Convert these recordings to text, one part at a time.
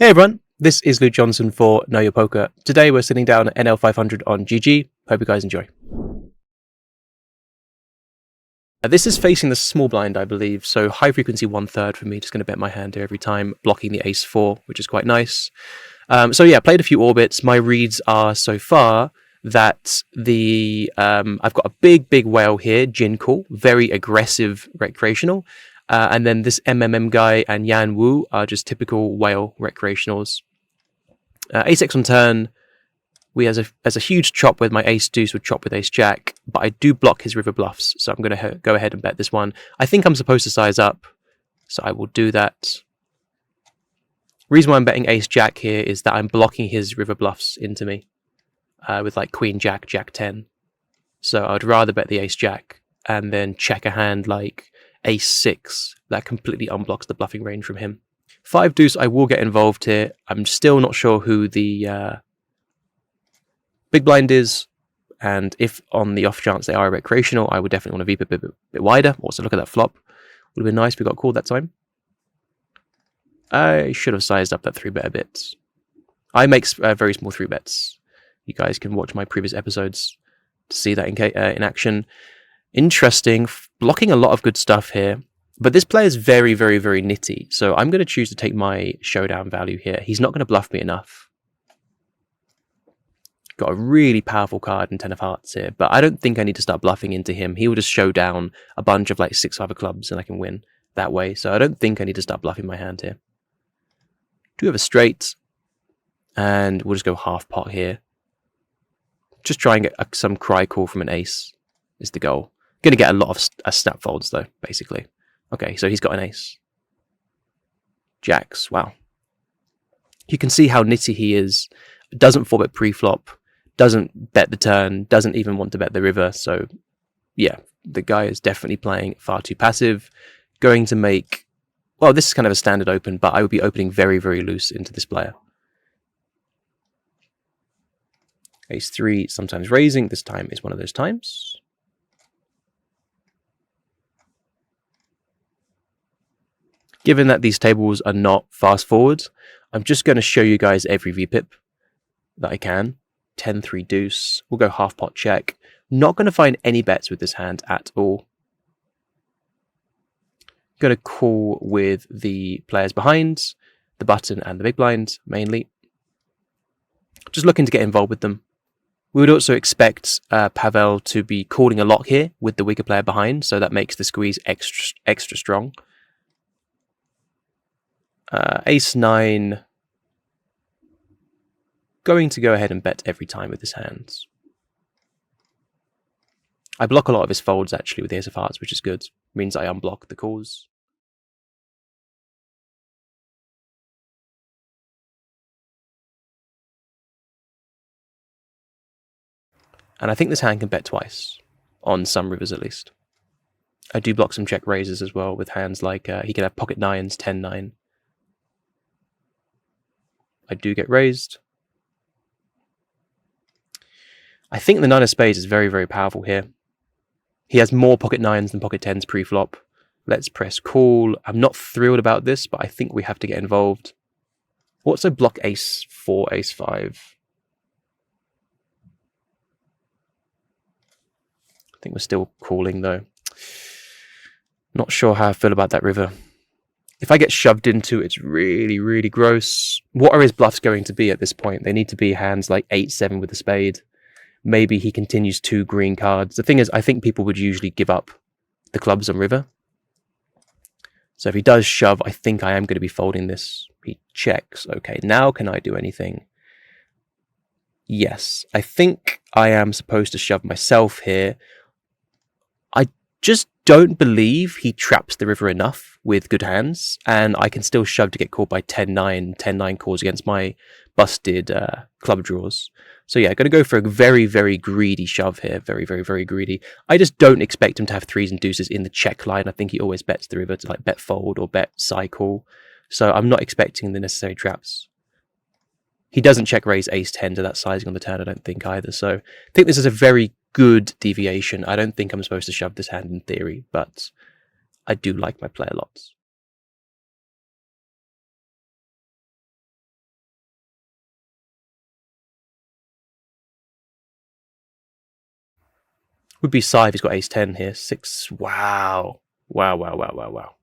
Hey everyone, this is Luke Johnson for Know Your Poker. Today we're sitting down at NL 500 on GG. Hope you guys enjoy. This is facing the small blind, I believe, so high frequency 1/3 for me. Just going to bet my hand here every time, blocking the ace-4, which is quite nice. So yeah, played a few orbits. My reads are so far that I've got a big whale here, Jin Call, very aggressive recreational. And then this MMM guy and Yan Wu are just typical whale recreationals. Ace-X on turn, we as a huge chop with my ace-deuce would chop with ace-jack, but I do block his river bluffs, so I'm going to go ahead and bet this one. I think I'm supposed to size up, so I will do that. Reason why I'm betting ace-jack here is that I'm blocking his river bluffs into me with like queen-jack, jack-10. So I'd rather bet the ace-jack and then check a hand like ace-6 that completely unblocks the bluffing range from him. 5-deuce, I will get involved here. I'm still not sure who the big blind is, and if on the off chance they are recreational, I would definitely want to VP a bit wider. Also, look at that flop. Would have been nice if we got called that time. I should have sized up that 3-bet a bit. I make very small 3-bets. You guys can watch my previous episodes to see that in action. Interesting, blocking a lot of good stuff here. But this player is very nitty, so I'm going to choose to take my showdown value here. He's not going to bluff me enough. Got a really powerful card in 10 of hearts here, but I don't think I need to start bluffing into him. He will just show down a bunch of like 6 other clubs and I can win that way. So I don't think I need to start bluffing my hand here. Do have a straight, and we'll just go half pot here. Just try and get some cry call from an ace is the goal. Going to get a lot of snap folds though, basically. Okay, so he's got an ace. Jacks, wow. You can see how nitty he is. Doesn't 4-bet pre-flop, doesn't bet the turn, doesn't even want to bet the river. So yeah, the guy is definitely playing far too passive. Going to make, well, this is kind of a standard open, but I would be opening very loose into this player. Ace-3, sometimes raising. This time is one of those times. Given that these tables are not fast forwards, I'm just going to show you guys every VPIP that I can. 10-3 deuce. We'll go half pot check. Not going to find any bets with this hand at all. Going to call with the players behind, the button and the big blind mainly. Just looking to get involved with them. We would also expect Pavel to be calling a lot here with the weaker player behind, so that makes the squeeze extra strong. Ace-9, going to go ahead and bet every time with his hands. I block a lot of his folds actually with the ace of hearts, which is good. Means I unblock the calls. And I think this hand can bet twice, on some rivers at least. I do block some check raises as well with hands like he can have pocket 9s, 10-9. I do get raised. I think the 9 of spades is very powerful here. He has more pocket 9s than pocket 10s pre-flop. Let's press call. I'm not thrilled about this, but I think we have to get involved. Also block ace-4, ace-5. I think we're still calling though. Not sure how I feel about that river. If I get shoved into, it's really gross. What are his bluffs going to be at this point? They need to be hands like 8-7 with a spade. Maybe he continues 2 green cards. The thing is, I think people would usually give up the clubs on river. So if he does shove, I think I am going to be folding this. He checks. Okay, now can I do anything? Yes, I think I am supposed to shove myself here. I just don't believe he traps the river enough with good hands, and I can still shove to get called by 10-9 calls against my busted club draws. So yeah, going to go for a very greedy shove here. Very greedy. I just don't expect him to have 3s and deuces in the check line. I think he always bets the river to like bet fold or bet cycle. So I'm not expecting the necessary traps. He doesn't check raise ace-10 to that sizing on the turn, I don't think either. So I think this is a very good deviation. I don't think I'm supposed to shove this hand in theory, but I do like my player lots. Would be Scythe. He's got ace 10 here. 6. Wow. Wow, wow, wow, wow, wow.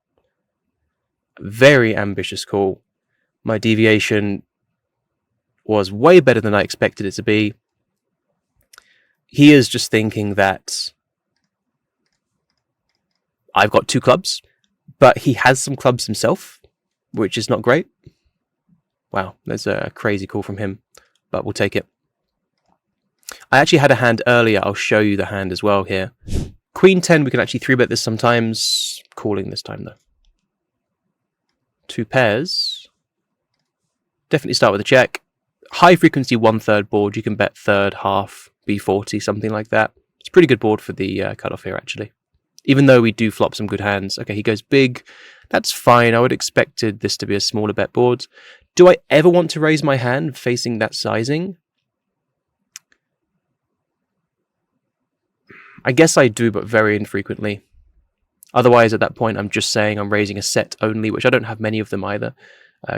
Very ambitious call. My deviation was way better than I expected it to be. He is just thinking that I've got 2 clubs, but he has some clubs himself, which is not great. Wow, there's a crazy call from him, but we'll take it. I actually had a hand earlier. I'll show you the hand as well here. Queen 10, we can actually 3-bet this sometimes. Calling this time, though. 2 pairs. Definitely start with a check. High frequency 1/3 board. You can bet third, half, B40, something like that. It's a pretty good board for the cutoff here, actually. Even though we do flop some good hands. Okay, he goes big. That's fine. I would expected this to be a smaller bet board. Do I ever want to raise my hand facing that sizing? I guess I do, but very infrequently. Otherwise, at that point, I'm just saying I'm raising a set only, which I don't have many of them either,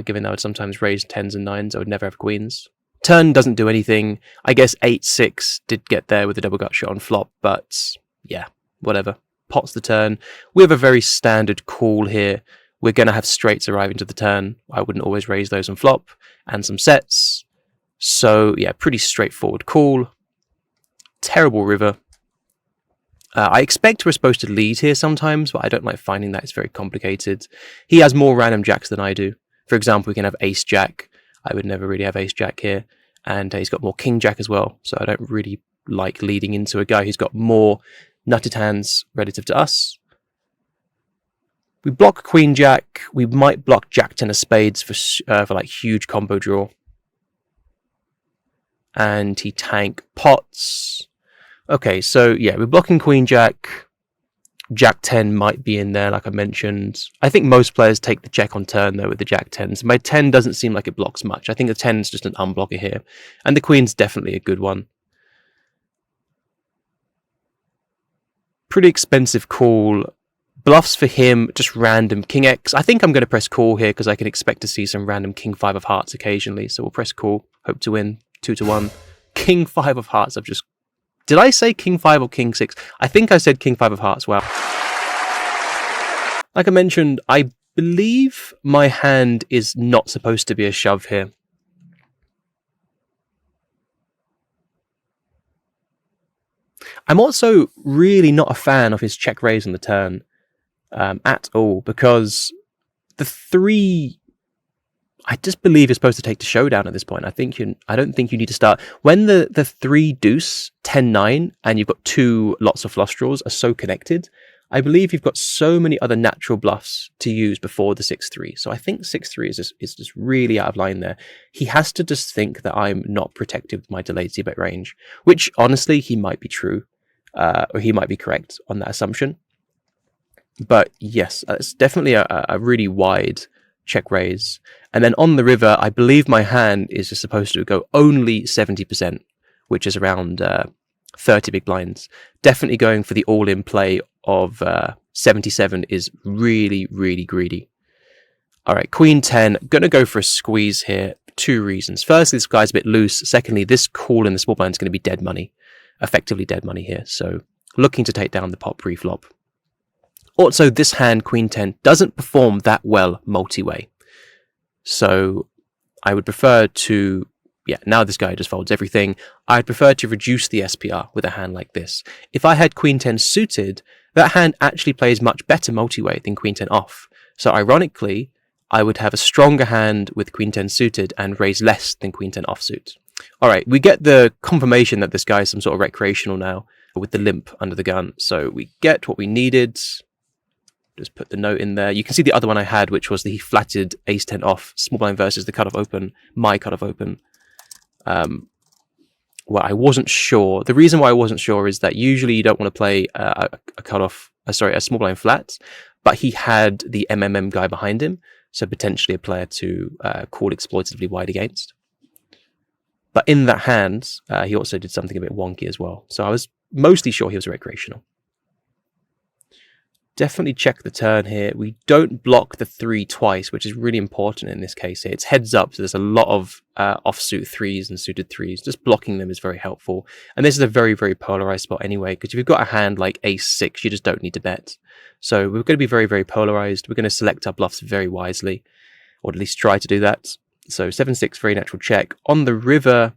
given that I would sometimes raise 10s and 9s. I would never have queens. Turn doesn't do anything. I guess 8-6 did get there with a double gut shot on flop, but yeah, whatever. Pots the turn. We have a very standard call here. We're going to have straights arriving to the turn. I wouldn't always raise those on flop, and some sets. So yeah, pretty straightforward call. Terrible river. I expect we're supposed to lead here sometimes, but I don't like finding that. It's very complicated. He has more random jacks than I do. For example, we can have ace jack. I would never really have ace jack here. And he's got more king jack as well. So I don't really like leading into a guy who's got more nutted hands relative to us. We block queen jack. We might block jack 10 of spades for like huge combo draw. And he tank pots. Okay, so yeah, we're blocking queen jack. Jack 10 might be in there, like I mentioned. I think most players take the check on turn, though, with the jack 10s. My 10 doesn't seem like it blocks much. I think the 10 is just an unblocker here. And the queen's definitely a good one. Pretty expensive call. Bluffs for him, just random king X. I think I'm going to press call here because I can expect to see some random king 5 of hearts occasionally. So we'll press call. Hope to win 2-1. King 5 of hearts. Did I say king 5 or king 6? I think I said king 5 of hearts. Wow. Like I mentioned, I believe my hand is not supposed to be a shove here. I'm also really not a fan of his check raise on the turn at all, because the 3... I just believe you're supposed to take the showdown at this point. I don't think you need to start. When the 3 deuce, 10-9, and you've got 2 lots of flush draws are so connected, I believe you've got so many other natural bluffs to use before the 6-3. So I think 6-3 is just really out of line there. He has to just think that I'm not protective with my delayed c-bet range, which honestly, he might be true, or he might be correct on that assumption. But yes, it's definitely a really wide check raise. And then on the river, I believe my hand is just supposed to go only 70%, which is around 30 big blinds. Definitely going for the all-in play of 77 is really, really greedy. All right, queen 10, going to go for a squeeze here. 2 reasons. Firstly, this guy's a bit loose. Secondly, this call in the small blind is going to be dead money, effectively dead money here. So looking to take down the pot pre-flop. Also, this hand, queen 10, doesn't perform that well multi-way. So I would prefer to, yeah, now this guy just folds everything. I'd prefer to reduce the SPR with a hand like this. If I had queen 10 suited, that hand actually plays much better multi-way than queen 10 off. So ironically, I would have a stronger hand with queen 10 suited and raise less than queen 10 offsuit. All right, we get the confirmation that this guy is some sort of recreational now with the limp under the gun. So we get what we needed. Just put the note in there. You can see the other one I had, which was the flatted ace 10 off, small blind versus the cutoff open, my cutoff open. Well, I wasn't sure. The reason why I wasn't sure is that usually you don't want to play a small blind flat, but he had the MMM guy behind him, so potentially a player to call exploitatively wide against. But in that hand, he also did something a bit wonky as well. So I was mostly sure he was recreational. Definitely check the turn here. We don't block the 3 twice, which is really important in this case here. It's heads up, so there's a lot of offsuit 3s and suited 3s. Just blocking them is very helpful. And this is a very, very polarized spot anyway, because if you've got a hand like ace-6, you just don't need to bet. So we're going to be very, very polarized. We're going to select our bluffs very wisely, or at least try to do that. So 7-6, very natural check. On the river,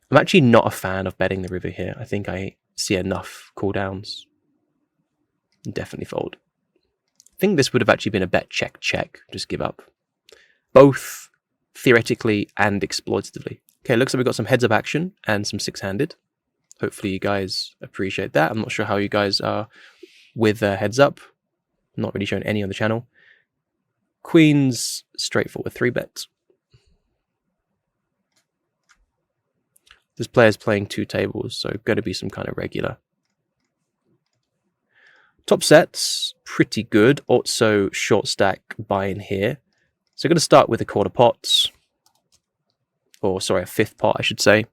I'm actually not a fan of betting the river here. I think I see enough cooldowns. Definitely fold. I think this would have actually been a bet check, just give up. Both theoretically and exploitatively. Okay, looks like we've got some heads up action and some 6-handed. Hopefully you guys appreciate that. I'm not sure how you guys are with heads up. I'm not really showing any on the channel. Queens, straightforward 3-bet. This player's playing 2 tables, so going to be some kind of regular. Top sets, pretty good. Also short stack buy-in here. So I'm going to start with a quarter pot. Or sorry, a 5th pot, I should say.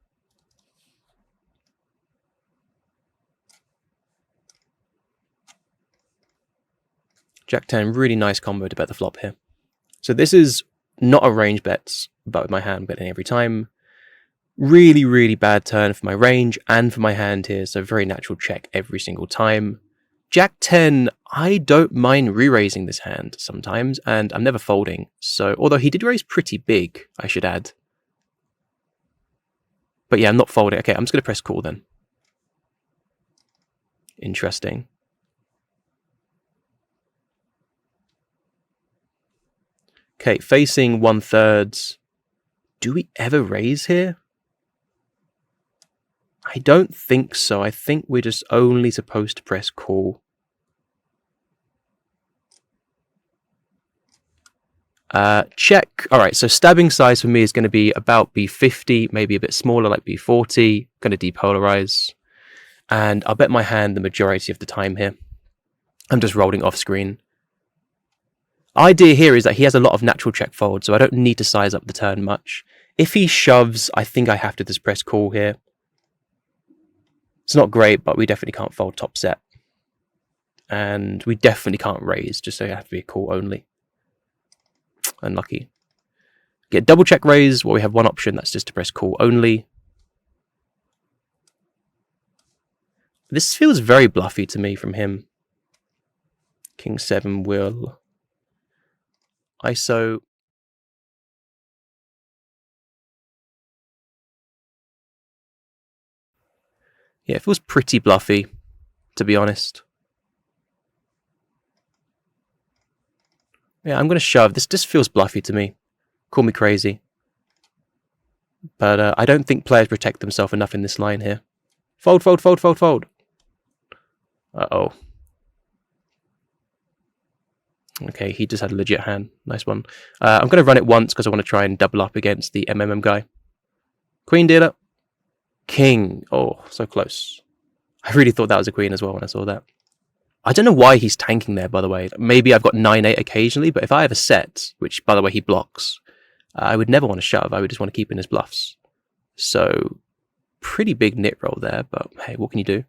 Jack-10, really nice combo to bet the flop here. So this is not a range bet, but with my hand betting every time. Really, really bad turn for my range and for my hand here, so very natural check every single time. Jack-10, I don't mind re-raising this hand sometimes, and I'm never folding. So, although he did raise pretty big, I should add. But yeah, I'm not folding. Okay, I'm just going to press call then. Interesting. Okay, facing 1/3. Do we ever raise here? I don't think so. I think we're just only supposed to press call. Check. All right, so stabbing size for me is going to be about B50, maybe a bit smaller, like B40. Going to depolarize. And I'll bet my hand the majority of the time here. I'm just rolling off screen. Idea here is that he has a lot of natural check fold, so I don't need to size up the turn much. If he shoves, I think I have to just press call here. It's not great, but we definitely can't fold top set. And we definitely can't raise, just so you have to be a call only. Unlucky. Get double check raise, well, we have one option, that's just to press call only. This feels very bluffy to me from him. King 7 will. ISO. Yeah, it feels pretty bluffy, to be honest. Yeah, I'm going to shove. This just feels bluffy to me. Call me crazy. But I don't think players protect themselves enough in this line here. Fold, fold, fold, fold, fold. Uh-oh. Okay, he just had a legit hand. Nice one. I'm going to run it once because I want to try and double up against the MMM guy. Queen dealer. King. Oh, so close. I really thought that was a queen as well when I saw that. I don't know why he's tanking there, by the way. Maybe I've got 9-8 occasionally, but if I have a set, which, by the way, he blocks, I would never want to shove. I would just want to keep in his bluffs. So, pretty big nit roll there, but hey, what can you do?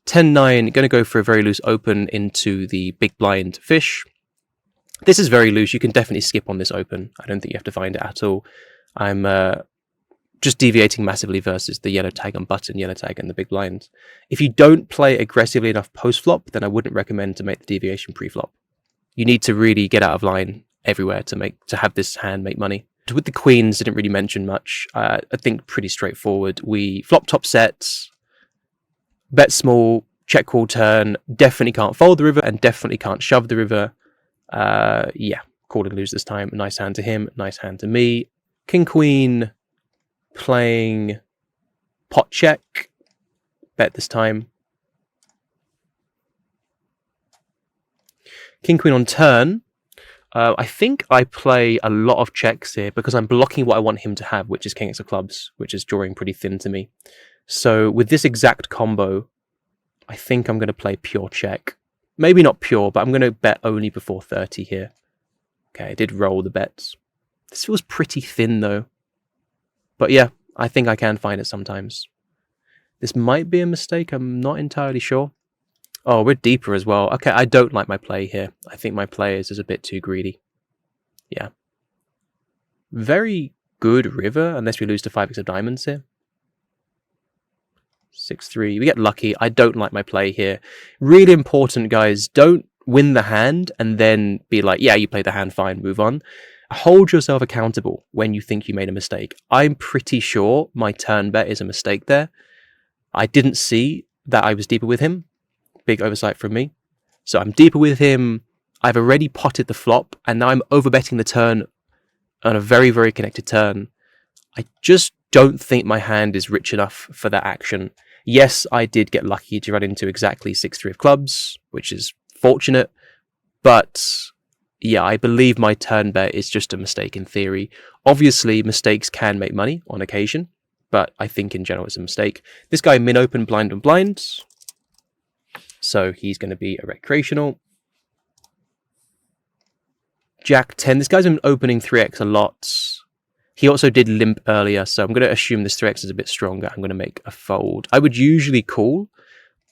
10-9, going to go for a very loose open into the big blind fish. This is very loose. You can definitely skip on this open. I don't think you have to find it at all. I'm just deviating massively versus the yellow tag on button, yellow tag and the big blind. If you don't play aggressively enough post-flop, then I wouldn't recommend to make the deviation pre-flop. You need to really get out of line everywhere to have this hand make money. With the queens, didn't really mention much. I think pretty straightforward. We flop top sets, bet small, check call turn, definitely can't fold the river and definitely can't shove the river. Yeah, call and lose this time. Nice hand to him, nice hand to me. King, queen, playing pot check, bet this time. King, queen on turn. I think I play a lot of checks here because I'm blocking what I want him to have, which is king x of clubs, which is drawing pretty thin to me. So with this exact combo, I think I'm going to play pure check. Maybe not pure, but I'm going to bet only before 30 here. Okay, I did roll the bets. This feels pretty thin though. But yeah, I think I can find it sometimes. This might be a mistake. I'm not entirely sure. Oh, we're deeper as well. Okay, I don't like my play here. I think my play is a bit too greedy. Yeah. Very good river, unless we lose to 5x of diamonds here. 6-3. We get lucky. I don't like my play here. Really important, guys. Don't win the hand and then be like, yeah, you played the hand, fine, move on. Hold yourself accountable when you think you made a mistake. I'm pretty sure my turn bet is a mistake there. I didn't see that I was deeper with him. Big oversight from me. So I'm deeper with him. I've already potted the flop, and now I'm overbetting the turn on a very, very connected turn. I just don't think my hand is rich enough for that action. Yes, I did get lucky to run into exactly 6-3 of clubs, which is fortunate, but yeah, I believe my turn bet is just a mistake in theory. Obviously, mistakes can make money on occasion, but I think in general it's a mistake. This guy min-open blind on blind, so he's going to be a recreational. Jack 10. This guy's been opening 3x a lot. He also did limp earlier, so I'm going to assume this 3x is a bit stronger. I'm going to make a fold. I would usually call,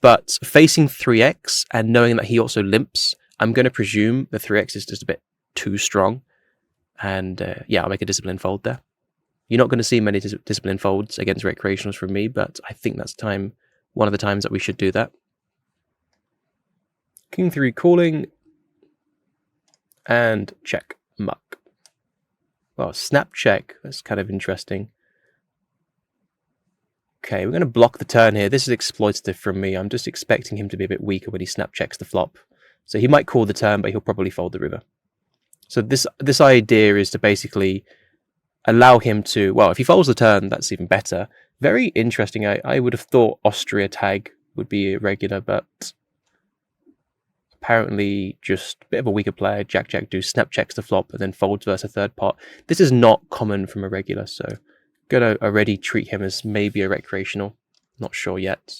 but facing 3x and knowing that he also limps, I'm going to presume the 3x is just a bit too strong. And yeah, I'll make a discipline fold there. You're not going to see many discipline folds against recreationals from me, but I think that's one of the times that we should do that. King 3 calling. And check, muck. Well, snap check. That's kind of interesting. Okay, we're going to block the turn here. This is exploitative from me. I'm just expecting him to be a bit weaker when he snap checks the flop. So he might call the turn, but he'll probably fold the river. So this idea is to basically allow him to... Well, if he folds the turn, that's even better. Very interesting. I would have thought Austria tag would be irregular, but... apparently just a bit of a weaker player. Jack deuce snap checks the flop and then folds versus a third pot. This is not common from a regular, so gonna already treat him as maybe a recreational. Not sure yet.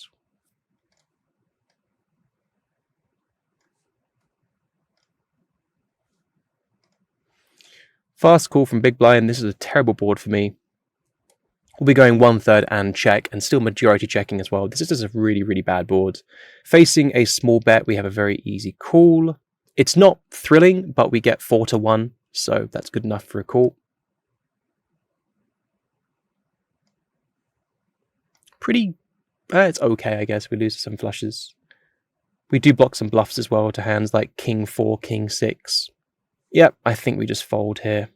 Fast call from big blind. This is a terrible board for me. We'll be going 1/3 and check, and still majority checking as well. This is just a really, really bad board. Facing a small bet, we have a very easy call. It's not thrilling, but we get 4-1, so that's good enough for a call. It's okay, I guess. We lose some flushes. We do block some bluffs as well to hands like King 4, King 6. Yep, I think we just fold here.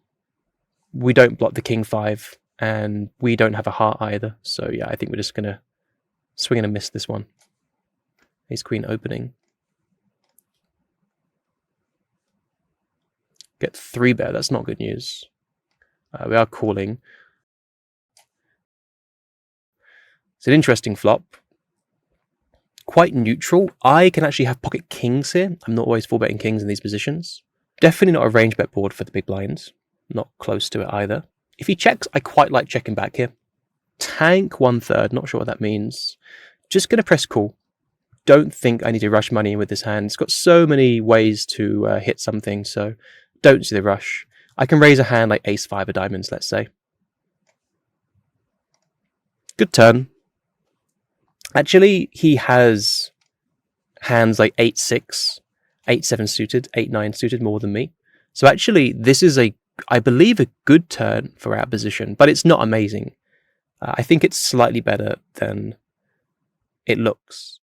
We don't block the King 5. And we don't have a heart either. So yeah, I think we're just going to swing and a miss this one. Ace Queen opening. Get 3-bet. That's not good news. We are calling. It's an interesting flop. Quite neutral. I can actually have pocket kings here. I'm not always 4-betting kings in these positions. Definitely not a range bet board for the big blinds. Not close to it either. If he checks, I quite like checking back here. Tank 1/3, not sure what that means. Just going to press call. Don't think I need to rush money in with this hand. It's got so many ways to hit something, so don't see the rush. I can raise a hand like Ace 5 of diamonds, let's say. Good turn. Actually, he has hands like 8-6, 8-7 suited, 8-9 suited more than me. So actually, this is I believe a good turn for our position, but it's not amazing. I think it's slightly better than it looks.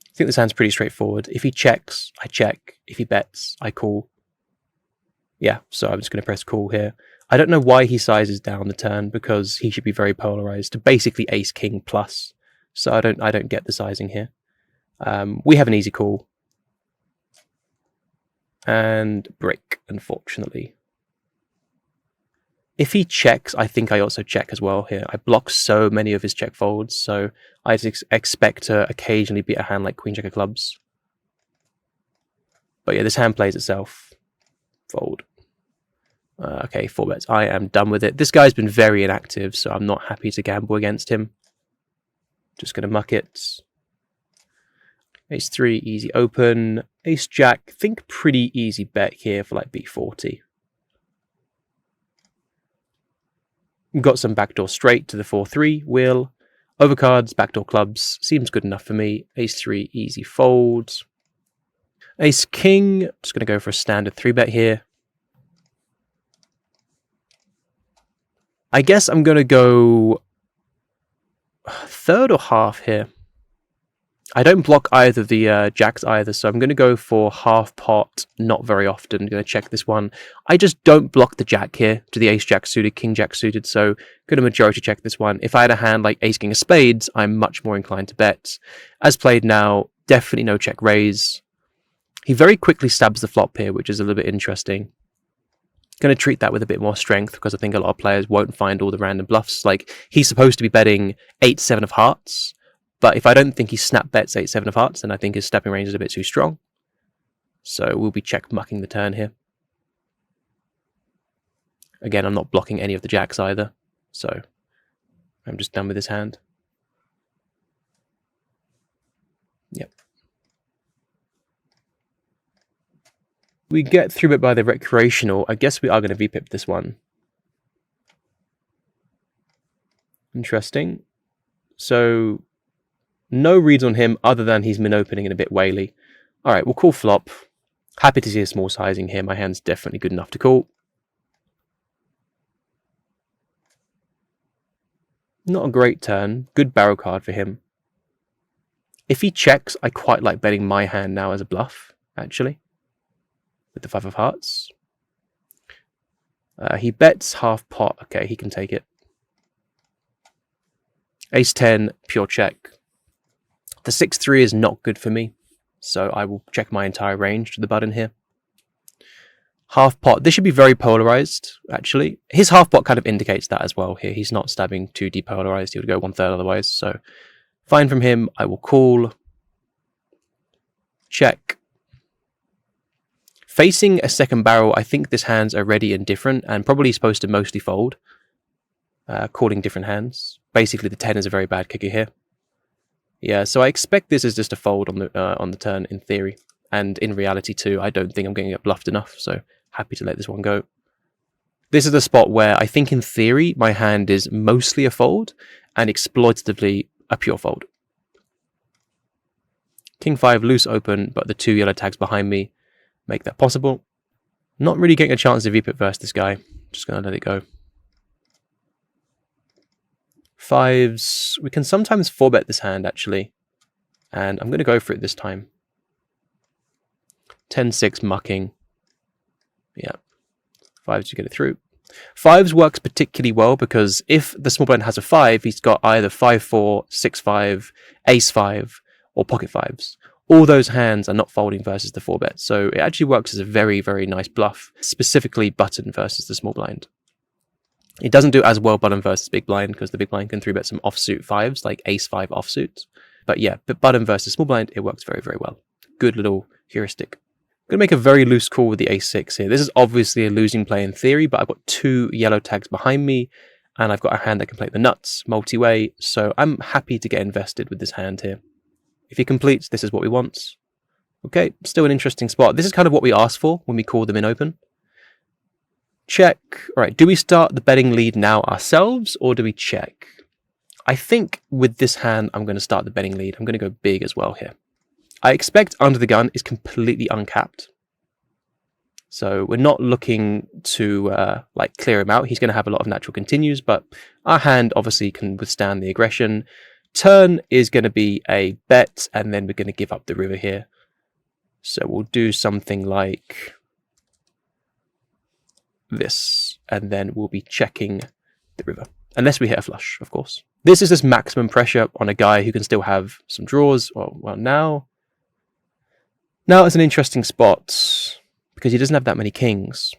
I think this hand's pretty straightforward. If he checks, I check. If he bets, I call. Yeah, so I'm just going to press call here. I don't know why he sizes down the turn, because he should be very polarized to basically Ace King plus. So I don't get the sizing here. We have an easy call. And break, unfortunately. If he checks, I think I also check as well here. I block so many of his check folds, so I expect to occasionally beat a hand like Queen Jack of clubs. But yeah, this hand plays itself. Fold. Okay, 4 bets. I am done with it. This guy's been very inactive, so I'm not happy to gamble against him. Just going to muck it. Ace 3, easy open. Ace Jack, think pretty easy bet here for like B40. We've got some backdoor straight to the 4-3 wheel. Overcards, backdoor clubs, seems good enough for me. Ace 3, easy folds. Ace King, just going to go for a standard 3-bet here. I guess I'm going to go third or half here. I don't block either of the jacks either, so I'm going to go for half pot, not very often. I'm going to check this one. I just don't block the jack here to the ace jack suited, king jack suited, so going to majority check this one. If I had a hand like ace king of spades, I'm much more inclined to bet. As played now, definitely no check raise. He very quickly stabs the flop here, which is a little bit interesting. Going to treat that with a bit more strength because I think a lot of players won't find all the random bluffs. Like, he's supposed to be betting 8-7 of hearts. But if I don't think he snap bets 8-7 of hearts, then I think his stepping range is a bit too strong. So we'll be check mucking the turn here. Again, I'm not blocking any of the jacks either. So I'm just done with his hand. Yep. We get through it by the recreational. I guess we are going to VPip this one. Interesting. So no reads on him other than he's min opening and a bit whaley. Alright, we'll call flop. Happy to see a small sizing here. My hand's definitely good enough to call. Not a great turn. Good barrel card for him. If he checks, I quite like betting my hand now as a bluff, actually. With the 5 of hearts. He bets half pot. Okay, he can take it. Ace 10, pure check. The 6-3 is not good for me, so I will check my entire range to the button here. Half pot. This should be very polarized, actually. His half pot kind of indicates that as well here. He's not stabbing too depolarized. He would go 1/3 otherwise, so fine from him. I will call. Check. Facing a second barrel, I think this hand's already indifferent and probably supposed to mostly fold. Calling different hands. Basically, the 10 is a very bad kicker here. Yeah, so I expect this is just a fold on the turn in theory. And in reality too, I don't think I'm going to get bluffed enough, so happy to let this one go. This is the spot where I think in theory my hand is mostly a fold and exploitatively a pure fold. King 5 loose open, but the 2 yellow tags behind me make that possible. Not really getting a chance to VPip versus this guy. Just going to let it go. 5s. We can sometimes 4-bet this hand, actually. And I'm going to go for it this time. 10-6 mucking. Yeah. 5s to get it through. 5s works particularly well because if the small blind has a 5, he's got either 5-4, 6-5, ace-5, or pocket 5s. All those hands are not folding versus the 4-bet. So it actually works as a very, very nice bluff, specifically button versus the small blind. It doesn't do as well button versus big blind because the big blind can 3-bet some offsuit 5s, like ace-5 offsuit. But yeah, but button versus small blind, it works very, very well. Good little heuristic. I'm going to make a very loose call with the ace-6 here. This is obviously a losing play in theory, but I've got 2 yellow tags behind me, and I've got a hand that can play the nuts multi-way, so I'm happy to get invested with this hand here. If he completes, this is what we want. Okay, still an interesting spot. This is kind of what we asked for when we called them in open. Check. All right, do we start the betting lead now ourselves, or do we check? I think with this hand, I'm going to start the betting lead. I'm going to go big as well here. I expect under the gun is completely uncapped. So we're not looking to like clear him out. He's going to have a lot of natural continues, but our hand obviously can withstand the aggression. Turn is going to be a bet, and then we're going to give up the river here. So we'll do something like this, and then we'll be checking the river. Unless we hit a flush, of course. This is just maximum pressure on a guy who can still have some draws. Well, now it's an interesting spot because he doesn't have that many kings.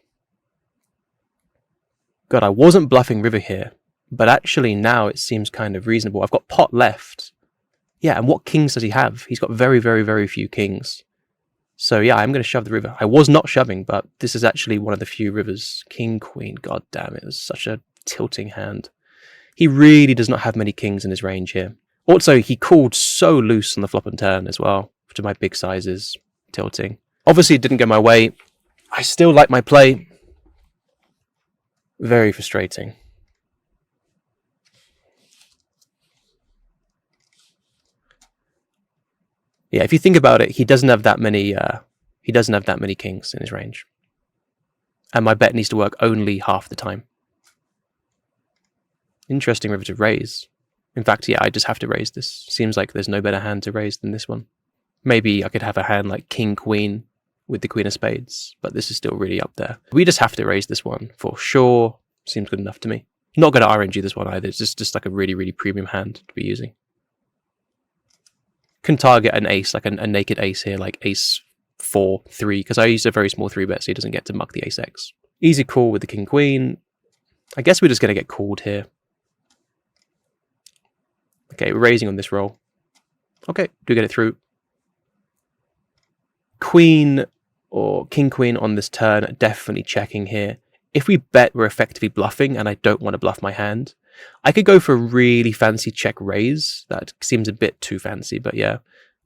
God, I wasn't bluffing river here, but actually now it seems kind of reasonable. I've got pot left. Yeah, and what kings does he have? He's got very, very, very few kings. So yeah, I'm going to shove the river. I was not shoving, but this is actually one of the few rivers. King, queen, god damn it. It was such a tilting hand. He really does not have many kings in his range here. Also, he called so loose on the flop and turn as well, to my big sizes. tilting. Obviously, it didn't go my way. I still like my play. Very frustrating. Yeah, if you think about it, he doesn't have that many. He doesn't have that many kings in his range, and my bet needs to work only half the time. Interesting river to raise. In fact, yeah, I just have to raise this. Seems like there's no better hand to raise than this one. Maybe I could have a hand like king queen with the queen of spades, but this is still really up there. We just have to raise this one for sure. Seems good enough to me. Not going to RNG this one either. It's just like a really, really premium hand to be using. Can target an ace, like a naked ace here, like ace 4, 3, because I used a very small 3-bet, so he doesn't get to muck the ace X. Easy call with the king queen. I guess we're just going to get called here. Okay, we're raising on this roll. Okay, do get it through. Queen or king queen on this turn, definitely checking here. If we bet, we're effectively bluffing, and I don't want to bluff my hand. I could go for a really fancy check raise. That seems a bit too fancy, but yeah.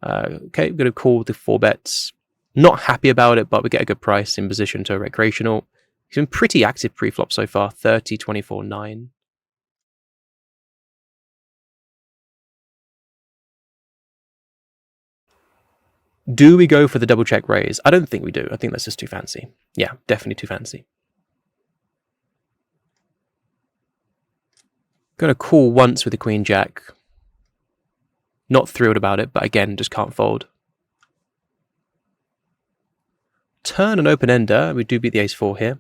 Okay, I'm going to call the 4 bets. Not happy about it, but we get a good price in position to a recreational. He's been pretty active pre-flop so far, 30, 24, 9. Do we go for the double check raise? I don't think we do. I think that's just too fancy. Yeah, definitely too fancy. Going to call once with the queen jack. Not thrilled about it, but again, just can't fold. Turn an open ender. We do beat the ace 4 here.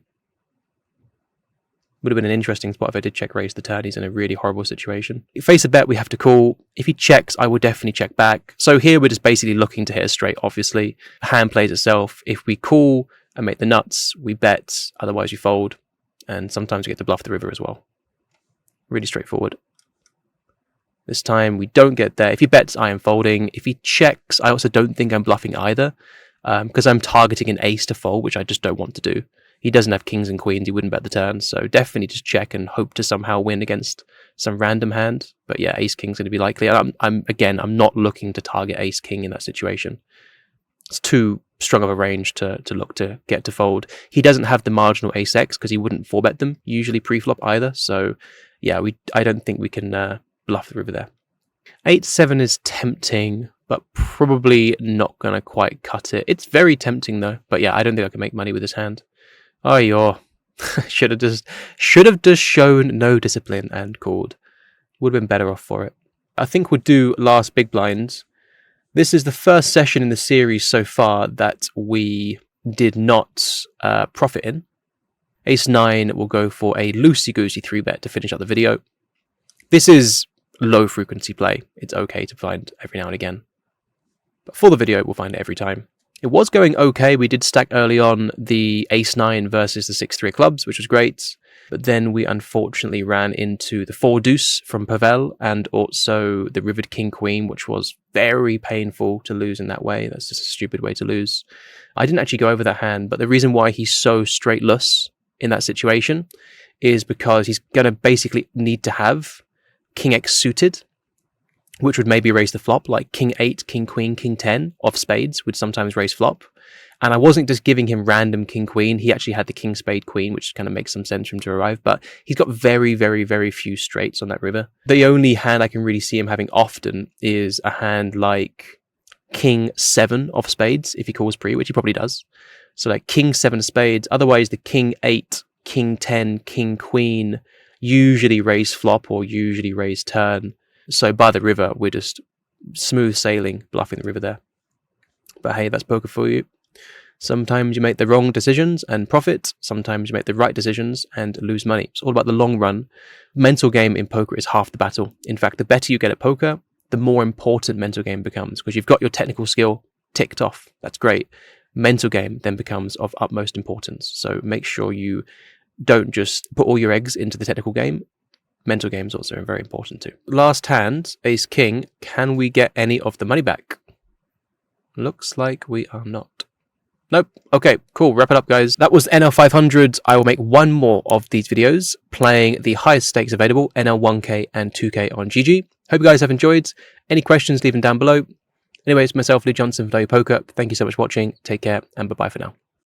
Would have been an interesting spot if I did check raise the turn. He's in a really horrible situation. If face a bet, we have to call. If he checks, I will definitely check back. So here we're just basically looking to hit a straight, obviously. Hand plays itself. If we call and make the nuts, we bet. Otherwise, we fold. And sometimes we get to bluff the river as well. Really straightforward. This time we don't get there. If he bets, I am folding. If he checks, I also don't think I'm bluffing either, because I'm targeting an ace to fold, which I just don't want to do. He doesn't have kings and queens. He wouldn't bet the turn, so definitely just check and hope to somehow win against some random hand. But yeah, ace king's going to be likely. I'm not looking to target ace king in that situation. It's too strong of a range to look to get to fold. He doesn't have the marginal ace X because he wouldn't 4-bet them usually pre-flop either. So yeah, I don't think we can bluff the river there. 8-7 is tempting, but probably not going to quite cut it. It's very tempting though. But yeah, I don't think I can make money with this hand. Oh, you're should have just shown no discipline and called. Would have been better off for it. I think we'll do last big blind. This is the first session in the series so far that we did not profit in. Ace 9 will go for a loosey-goosey 3-bet to finish up the video. This is low frequency play. It's okay to find every now and again. But for the video, we'll find it every time. It was going okay. We did stack early on the Ace 9 versus the 6-3 clubs, which was great. But then we unfortunately ran into the 4 deuce from Pavel and also the rivered king queen, which was very painful to lose in that way. That's just a stupid way to lose. I didn't actually go over that hand, but the reason why he's so straightless in that situation is because he's going to basically need to have king X suited, which would maybe raise the flop, like king 8, king queen, king 10 of spades would sometimes raise flop. And I wasn't just giving him random king queen. He actually had the king spade queen, which kind of makes some sense for him to arrive. But he's got very, very, very few straights on that river. The only hand I can really see him having often is a hand like king 7 of spades, if he calls pre, which he probably does. So like king 7 of spades. Otherwise, the king 8, king 10, king queen usually raise flop or usually raise turn. So by the river, we're just smooth sailing, bluffing the river there. But hey, that's poker for you. Sometimes you make the wrong decisions and profit. Sometimes you make the right decisions and lose money. It's all about the long run. Mental game in poker is half the battle. In fact, the better you get at poker, the more important mental game becomes, because you've got your technical skill ticked off. That's great. Mental game then becomes of utmost importance. So make sure you don't just put all your eggs into the technical game. Mental game is also very important too. Last hand, ace king. Can we get any of the money back? Looks like we are not. Nope. Okay, cool. Wrap it up, guys. That was NL 500. I will make one more of these videos playing the highest stakes available, NL 1K and 2K on GG. Hope you guys have enjoyed. Any questions, leave them down below. Anyways, myself, Lee Johnson from KnowYourPoker. Thank you so much for watching. Take care, and bye-bye for now.